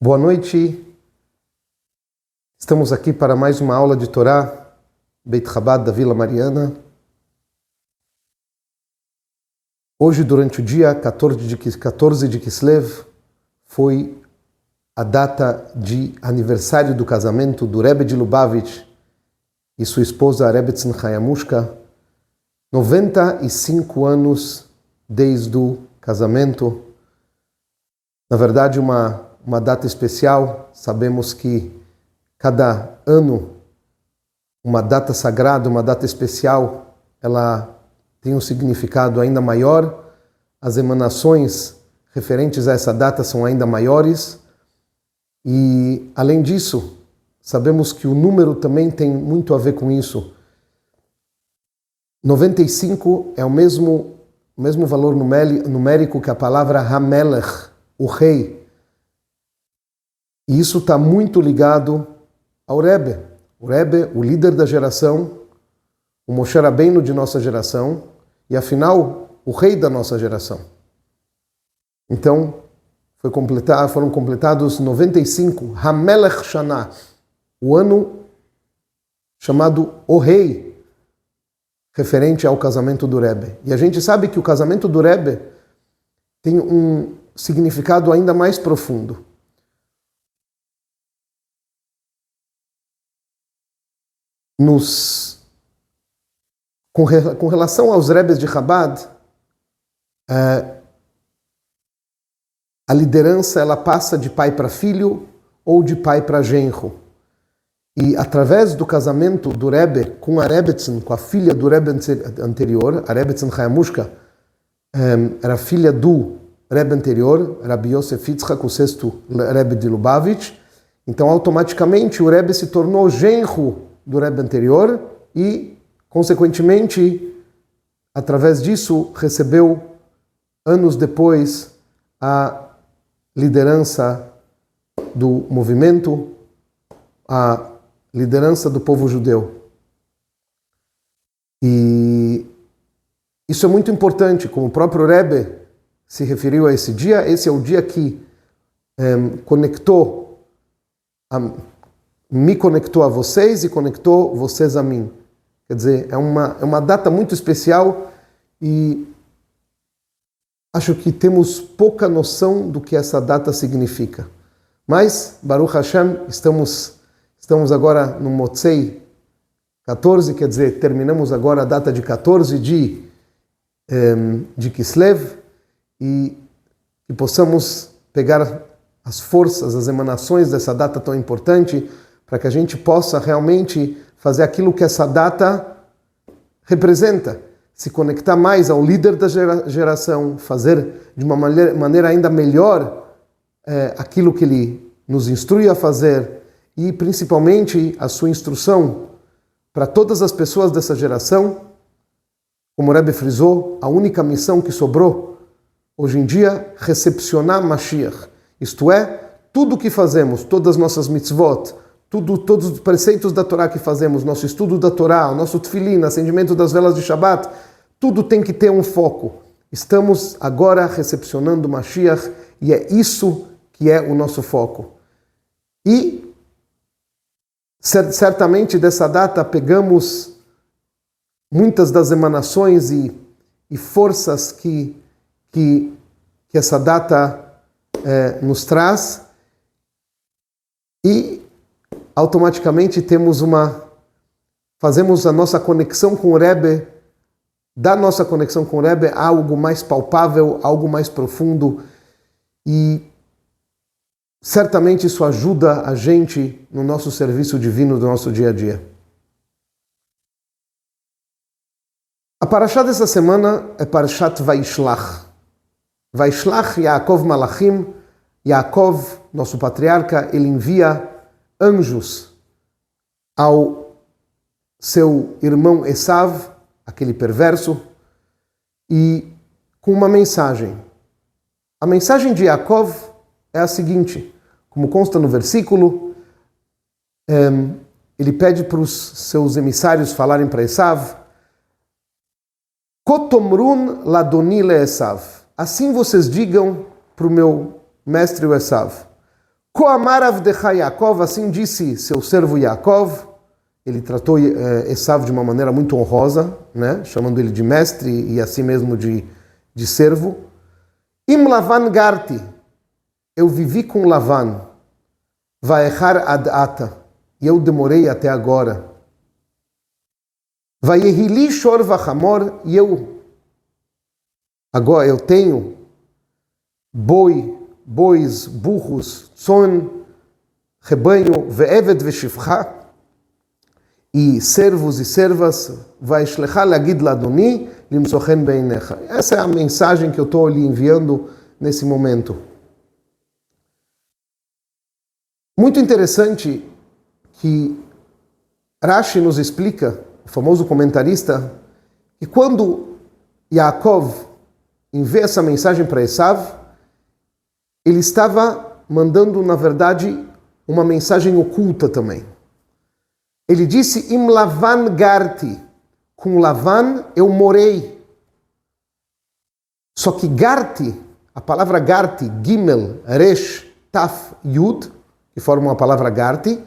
Boa noite, estamos aqui para mais uma aula de Torá, Beit Chabad da Vila Mariana. Hoje, durante o dia 14 de Kislev, foi a data de aniversário do casamento do Rebbe de Lubavitch e sua esposa Rebbetzin Hayamushka, 95 anos desde o casamento. Na verdade, uma data especial. Sabemos que cada ano, uma data sagrada, uma data especial, ela tem um significado ainda maior. As emanações referentes a essa data são ainda maiores. E, além disso, sabemos que o número também tem muito a ver com isso. 95 é o mesmo valor numérico que a palavra Hamelech, o rei. E isso está muito ligado ao Rebbe. O Rebbe, o líder da geração, o Moshe Rabbeinu de nossa geração, e afinal, o rei da nossa geração. Então, foram completados 95, Hamelech Shana, o ano chamado O Rei, referente ao casamento do Rebbe. E a gente sabe que o casamento do Rebbe tem um significado ainda mais profundo. Com relação aos Rebbes de Chabad, a liderança ela passa de pai para filho ou de pai para genro. E através do casamento do Rebbe com a Rebbetzin, com a filha do Rebbe anterior, a Rebbetzin Hayamushka, era filha do Rebbe anterior, Rabbi Yosef Yitzchak, o sexto Rebbe de Lubavitch. Então, automaticamente, o Rebbe se tornou genro do Rebbe anterior e, consequentemente, através disso, recebeu, anos depois, a liderança do movimento, a liderança do povo judeu. E isso é muito importante, como o próprio Rebbe se referiu a esse dia. Esse é o dia que me conectou a vocês e conectou vocês a mim. Quer dizer, é uma data muito especial e acho que temos pouca noção do que essa data significa. Mas, Baruch Hashem, estamos agora no Motzei 14, quer dizer, terminamos agora a data de 14 de Kislev e possamos pegar as forças, as emanações dessa data tão importante para que a gente possa realmente fazer aquilo que essa data representa, se conectar mais ao líder da geração, fazer de uma maneira ainda melhor aquilo que ele nos instrui a fazer e principalmente a sua instrução para todas as pessoas dessa geração. Como o Rebbe frisou, a única missão que sobrou hoje em dia, recepcionar Mashiach. Isto é, tudo o que fazemos, todas as nossas mitzvot, todos os preceitos da Torá que fazemos, nosso estudo da Torá, o nosso tefilin, acendimento das velas de Shabbat, tudo tem que ter um foco. Estamos agora recepcionando Mashiach e é isso que é o nosso foco. E certamente dessa data pegamos muitas das emanações e forças que essa data nos traz e automaticamente fazemos a nossa conexão com o Rebbe, da nossa conexão com o Rebbe, algo mais palpável, algo mais profundo e certamente isso ajuda a gente no nosso serviço divino do nosso dia a dia. A parashá dessa semana é Parashat Vaishlach. Vaishlach Yaakov Malachim. Yaakov, nosso patriarca, ele envia anjos ao seu irmão Esav, aquele perverso, e com uma mensagem. A mensagem de Yaakov é a seguinte, como consta no versículo, ele pede para os seus emissários falarem para Esav, Kotomrun ladoni le Esav. Assim vocês digam para o meu mestre o Esav. Koamar Avdecha Yaakov, assim disse seu servo Yaakov. Ele tratou Esav de uma maneira muito honrosa, né? Chamando ele de mestre e assim mesmo de servo. Im Lavan Garti, eu vivi com Lavan. Vaechar ad ata, e eu demorei até agora. Vayehili shor vachamor, e agora eu tenho bois, burros, tzon, rebanho, ve'eved ve'shivcha, e servos e servas, vaishlecha lagid ladoni, limsochen beinecha. Essa é a mensagem que eu estou lhe enviando nesse momento. Muito interessante que Rashi nos explica, o famoso comentarista, que quando Yaakov envia essa mensagem para Esav, ele estava mandando, na verdade, uma mensagem oculta também. Ele disse, Im Lavan Garti, com Lavan eu morei. Só que Garti, a palavra Garti, Gimel, Resh, Taf, Yud, que formam a palavra Garti,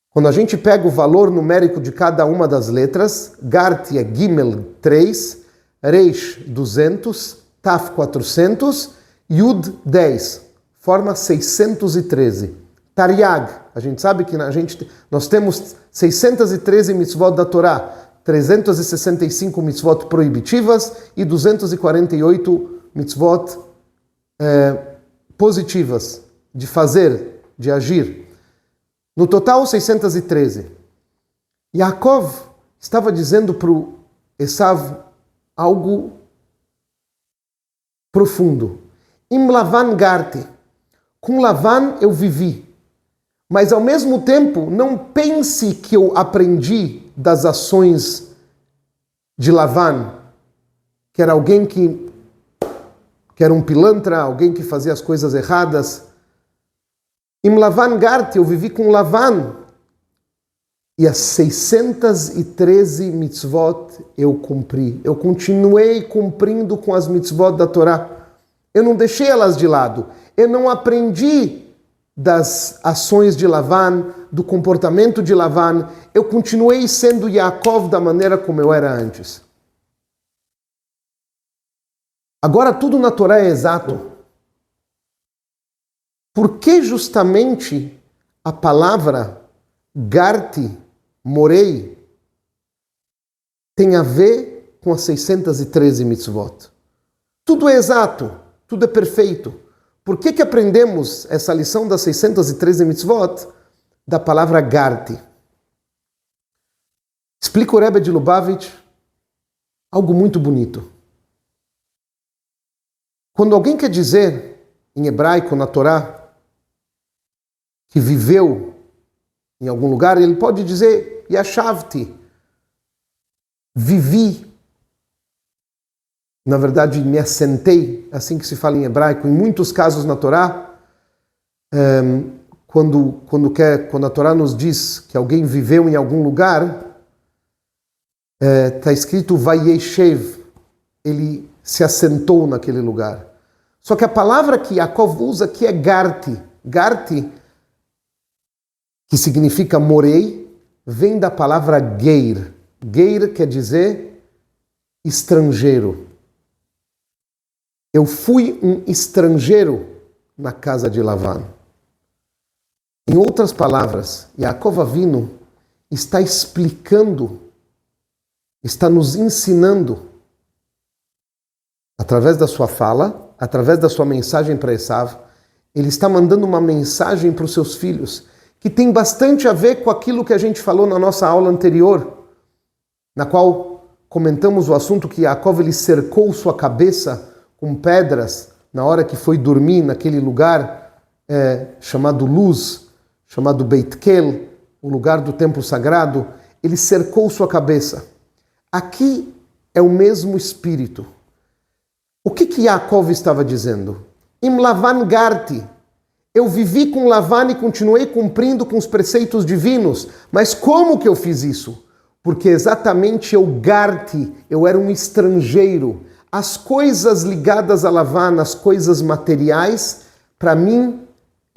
quando a gente pega o valor numérico de cada uma das letras, Garti é Gimel 3, Reish 200, Taf 400, Yud 10, forma 613. Taryag, a gente sabe que nós temos 613 mitzvot da Torá, 365 mitzvot proibitivas e 248 mitzvot positivas, de fazer, de agir. No total, 613. Yaakov estava dizendo para o Esav algo profundo. Im Lavan Garti. Com Lavan eu vivi. Mas ao mesmo tempo, não pense que eu aprendi das ações de Lavan, que era alguém que era um pilantra, alguém que fazia as coisas erradas. Im Lavan Garti, eu vivi com Lavan. E as 613 mitzvot eu cumpri. Eu continuei cumprindo com as mitzvot da Torá. Eu não deixei elas de lado. Eu não aprendi das ações de Lavan, do comportamento de Lavan. Eu continuei sendo Yaakov da maneira como eu era antes. Agora tudo na Torá é exato. Por que justamente a palavra Garti, morei, tem a ver com as 613 mitzvot? Tudo é exato, tudo é perfeito. Por que aprendemos essa lição das 613 mitzvot da palavra Garti? Explica o Rebbe de Lubavitch algo muito bonito. Quando alguém quer dizer, em hebraico, na Torá, que viveu em algum lugar, ele pode dizer Yashavti, vivi. Na verdade, me assentei, assim que se fala em hebraico. Em muitos casos na Torá, quando a Torá nos diz que alguém viveu em algum lugar, está escrito Vayeshev, ele se assentou naquele lugar. Só que a palavra que Yaakov usa aqui é Garti. Garti, que significa morei, vem da palavra geir. Geir quer dizer estrangeiro. Eu fui um estrangeiro na casa de Lavan. Em outras palavras, Yaakov Avinu está explicando, está nos ensinando, através da sua fala, através da sua mensagem para Esav, ele está mandando uma mensagem para os seus filhos, que tem bastante a ver com aquilo que a gente falou na nossa aula anterior, na qual comentamos o assunto que Yaakov ele cercou sua cabeça com pedras na hora que foi dormir naquele lugar chamado Luz, chamado Beit Kel, o lugar do templo sagrado. Ele cercou sua cabeça. Aqui é o mesmo espírito. O que Yaakov estava dizendo? Im Lavan Garti. Eu vivi com Lavan e continuei cumprindo com os preceitos divinos. Mas como que eu fiz isso? Porque exatamente eu era um estrangeiro. As coisas ligadas a Lavan, as coisas materiais, para mim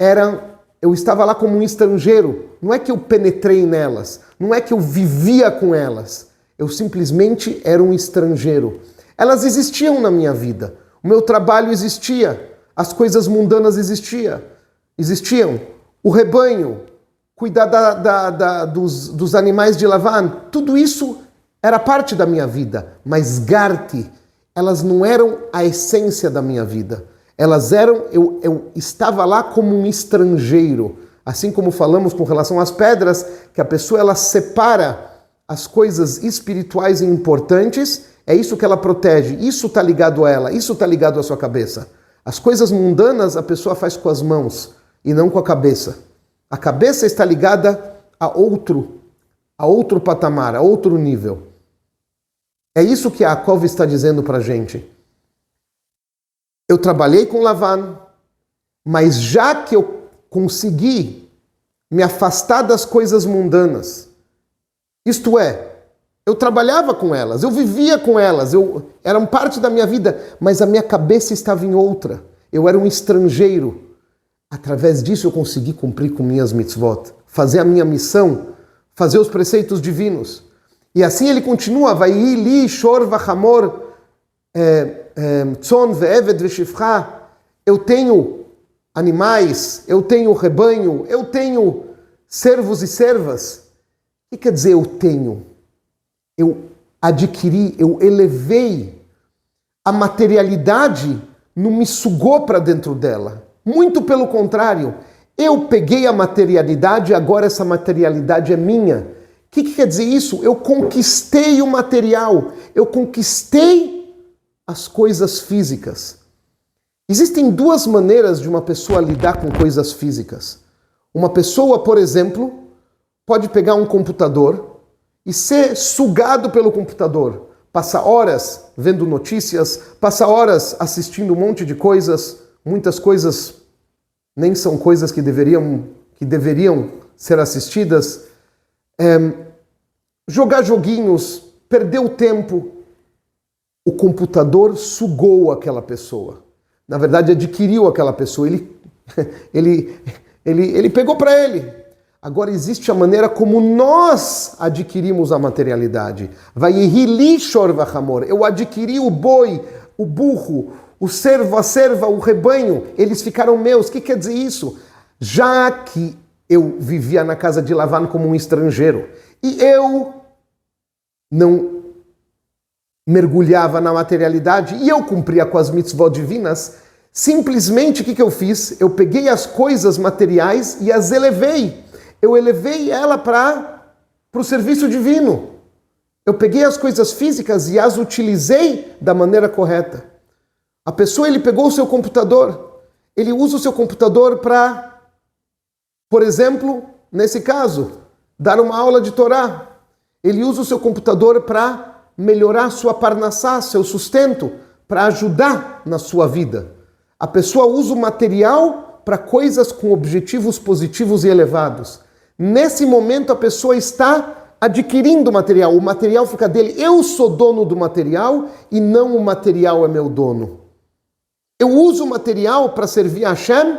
eram eu estava lá como um estrangeiro. Não é que eu penetrei nelas, não é que eu vivia com elas. Eu simplesmente era um estrangeiro. Elas existiam na minha vida. O meu trabalho existia. As coisas mundanas existiam. O rebanho, cuidar dos animais de Lavan, tudo isso era parte da minha vida. Mas Garti, elas não eram a essência da minha vida. Elas eram, eu estava lá como um estrangeiro. Assim como falamos com relação às pedras, que a pessoa ela separa as coisas espirituais e importantes, é isso que ela protege, isso está ligado a ela, isso está ligado à sua cabeça. As coisas mundanas a pessoa faz com as mãos e não com a cabeça. A cabeça está ligada a outro patamar, a outro nível. É isso que Yaakov está dizendo para a gente. Eu trabalhei com Lavan, mas já que eu consegui me afastar das coisas mundanas, isto é, eu trabalhava com elas, eu vivia com elas, eram parte da minha vida, mas a minha cabeça estava em outra. Eu era um estrangeiro. Através disso eu consegui cumprir com minhas mitzvot, fazer a minha missão, fazer os preceitos divinos. E assim ele continua, Vaihi li shor vachamor tzon ve'eved ve'shifcha. Eu tenho animais, eu tenho rebanho, eu tenho servos e servas. O que quer dizer eu tenho? Eu adquiri, eu elevei. A materialidade não me sugou para dentro dela. Muito pelo contrário, eu peguei a materialidade e agora essa materialidade é minha. O que quer dizer isso? Eu conquistei o material, eu conquistei as coisas físicas. Existem duas maneiras de uma pessoa lidar com coisas físicas. Uma pessoa, por exemplo, pode pegar um computador e ser sugado pelo computador. Passa horas vendo notícias, passa horas assistindo um monte de coisas. Muitas coisas nem são coisas que deveriam ser assistidas. Jogar joguinhos, perder o tempo. O computador sugou aquela pessoa. Na verdade, adquiriu aquela pessoa. Ele pegou para ele. Agora existe a maneira como nós adquirimos a materialidade. Vaihi shor vachamor. Eu adquiri o boi, o burro, o servo, a serva, o rebanho. Eles ficaram meus. O que quer dizer isso? Já que eu vivia na casa de Lavan como um estrangeiro e eu não mergulhava na materialidade e eu cumpria com as mitzvot divinas, simplesmente o que eu fiz? Eu peguei as coisas materiais e as elevei. Eu elevei ela para o serviço divino. Eu peguei as coisas físicas e as utilizei da maneira correta. A pessoa, ele pegou o seu computador. Ele usa o seu computador para, por exemplo, nesse caso, dar uma aula de Torá. Ele usa o seu computador para melhorar sua parnassá, seu sustento, para ajudar na sua vida. A pessoa usa o material para coisas com objetivos positivos e elevados. Nesse momento a pessoa está adquirindo o material fica dele. Eu sou dono do material e não o material é meu dono. Eu uso o material para servir a Hashem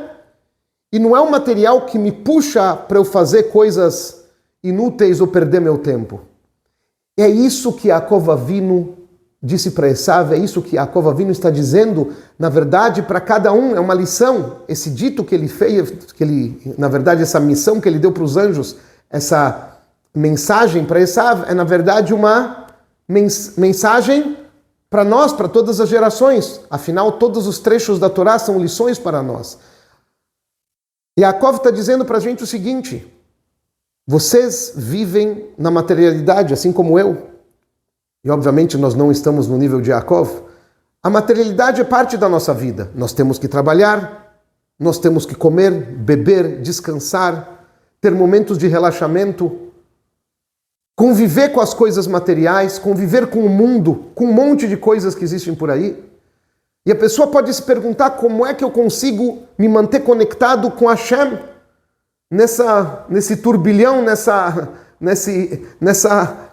e não é um material que me puxa para eu fazer coisas inúteis ou perder meu tempo. É isso que Yaakov Avinu disse para Esav, é isso que Yaakov Avinu está dizendo, na verdade, para cada um, é uma lição. Esse dito que ele fez, na verdade, essa missão que ele deu para os anjos, essa mensagem para Esav, é na verdade uma mensagem para nós, para todas as gerações. Afinal, todos os trechos da Torá são lições para nós. Yaakov está dizendo para a gente o seguinte: vocês vivem na materialidade, assim como eu. E obviamente nós não estamos no nível de Yaakov. A materialidade é parte da nossa vida. Nós temos que trabalhar, nós temos que comer, beber, descansar, ter momentos de relaxamento, conviver com as coisas materiais, conviver com o mundo, com um monte de coisas que existem por aí. E a pessoa pode se perguntar como é que eu consigo me manter conectado com Hashem nesse turbilhão,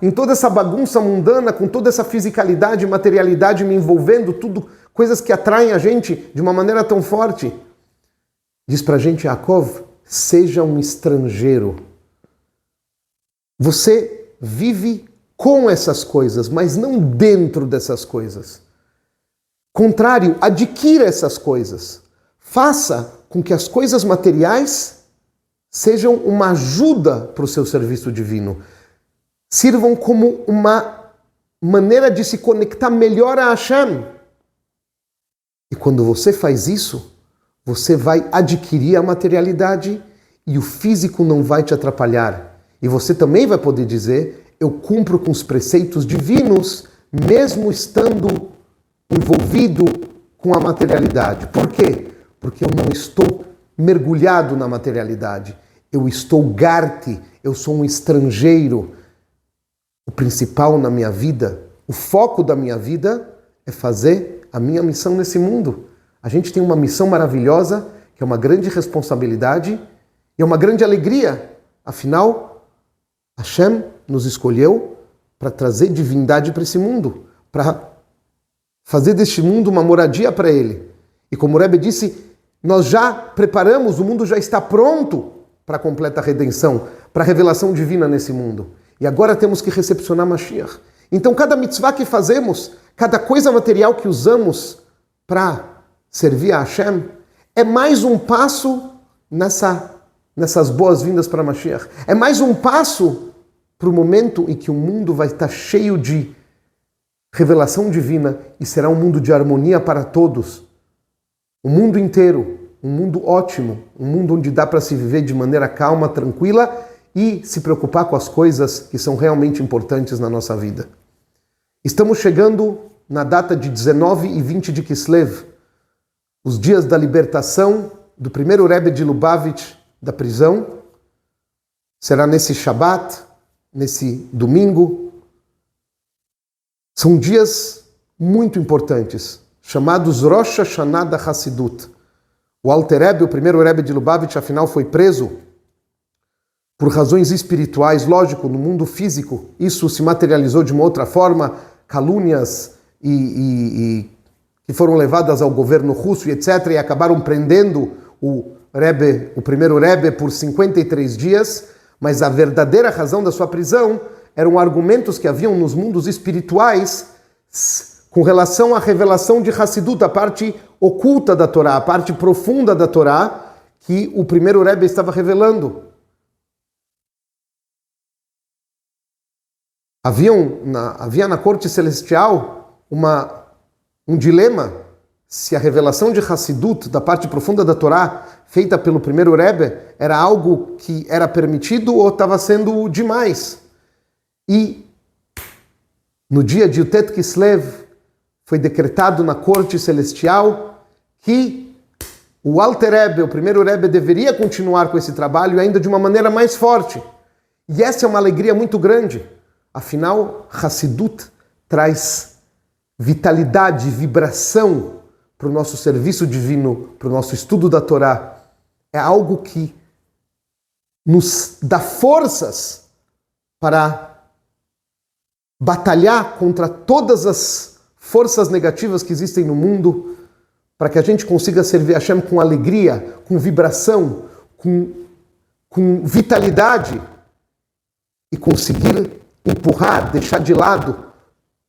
em toda essa bagunça mundana, com toda essa fisicalidade e materialidade me envolvendo, tudo, coisas que atraem a gente de uma maneira tão forte. Diz pra gente Yaakov, seja um estrangeiro. Você vive com essas coisas, mas não dentro dessas coisas. Contrário, adquira essas coisas. Faça com que as coisas materiais sejam uma ajuda para o seu serviço divino. Sirvam como uma maneira de se conectar melhor a Hashem. E quando você faz isso, você vai adquirir a materialidade e o físico não vai te atrapalhar. E você também vai poder dizer, eu cumpro com os preceitos divinos, mesmo estando envolvido com a materialidade. Por quê? Porque eu não estou mergulhado na materialidade. Eu estou garte, eu sou um estrangeiro. O principal na minha vida, o foco da minha vida é fazer a minha missão nesse mundo. A gente tem uma missão maravilhosa, que é uma grande responsabilidade e é uma grande alegria. Afinal, Hashem nos escolheu para trazer divindade para esse mundo, para fazer deste mundo uma moradia para Ele. E como o Rebbe disse, nós já preparamos, o mundo já está pronto para a completa redenção, para a revelação divina nesse mundo. E agora temos que recepcionar Mashiach. Então cada mitzvah que fazemos, cada coisa material que usamos para servir a Hashem, é mais um passo nessas boas-vindas para Mashiach. É mais um passo para o momento em que o mundo vai estar cheio de revelação divina e será um mundo de harmonia para todos. O mundo inteiro, um mundo ótimo, um mundo onde dá para se viver de maneira calma, tranquila e se preocupar com as coisas que são realmente importantes na nossa vida. Estamos chegando na data de 19 e 20 de Kislev, os dias da libertação do primeiro Rebbe de Lubavitch da prisão. Será nesse Shabat, nesse domingo. São dias muito importantes, chamados Rosh Hashanah da Hassidut. O Alter Rebbe, o primeiro Rebbe de Lubavitch, afinal foi preso por razões espirituais. Lógico, no mundo físico isso se materializou de uma outra forma, calúnias que foram levadas ao governo russo e etc. E acabaram prendendo o primeiro Rebbe por 53 dias, mas a verdadeira razão da sua prisão eram argumentos que haviam nos mundos espirituais com relação à revelação de Hassidut, a parte oculta da Torá, a parte profunda da Torá que o primeiro Rebbe estava revelando. Havia na corte celestial um dilema se a revelação de Hassidut, da parte profunda da Torá, feita pelo primeiro Rebbe, era algo que era permitido ou estava sendo demais. E no dia de Yutet Kislev foi decretado na corte celestial que o Alter Rebbe, o primeiro Rebbe, deveria continuar com esse trabalho ainda de uma maneira mais forte. E essa é uma alegria muito grande. Afinal, Hassidut traz vitalidade, vibração para o nosso serviço divino, para o nosso estudo da Torá. É algo que nos dá forças para batalhar contra todas as forças negativas que existem no mundo, para que a gente consiga servir a Hashem com alegria, com vibração, com vitalidade e conseguir empurrar, deixar de lado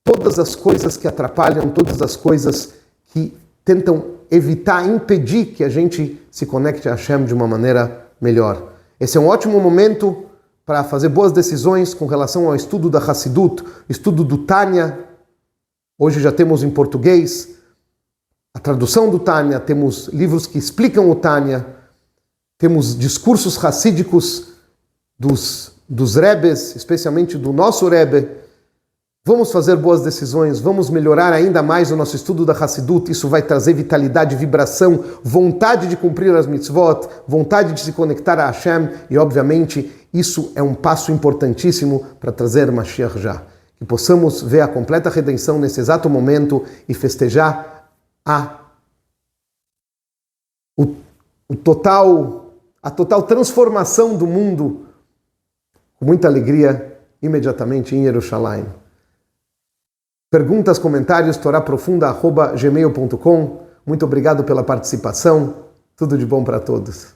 todas as coisas que atrapalham, todas as coisas que tentam evitar, impedir que a gente se conecte a Hashem de uma maneira melhor. Esse é um ótimo momento para fazer boas decisões com relação ao estudo da Hassidut, estudo do Tânia. Hoje já temos em português a tradução do Tânia, temos livros que explicam o Tânia, temos discursos hassídicos dos Rebbes, especialmente do nosso Rebbe. Vamos fazer boas decisões, vamos melhorar ainda mais o nosso estudo da Hassidut. Isso vai trazer vitalidade, vibração, vontade de cumprir as mitzvot, vontade de se conectar a Hashem e, obviamente, isso é um passo importantíssimo para trazer Mashiach já. Que possamos ver a completa redenção nesse exato momento e festejar a total transformação do mundo com muita alegria imediatamente em Jerusalém. Perguntas, comentários, toraprofunda@gmail.com. Muito obrigado pela participação. Tudo de bom para todos.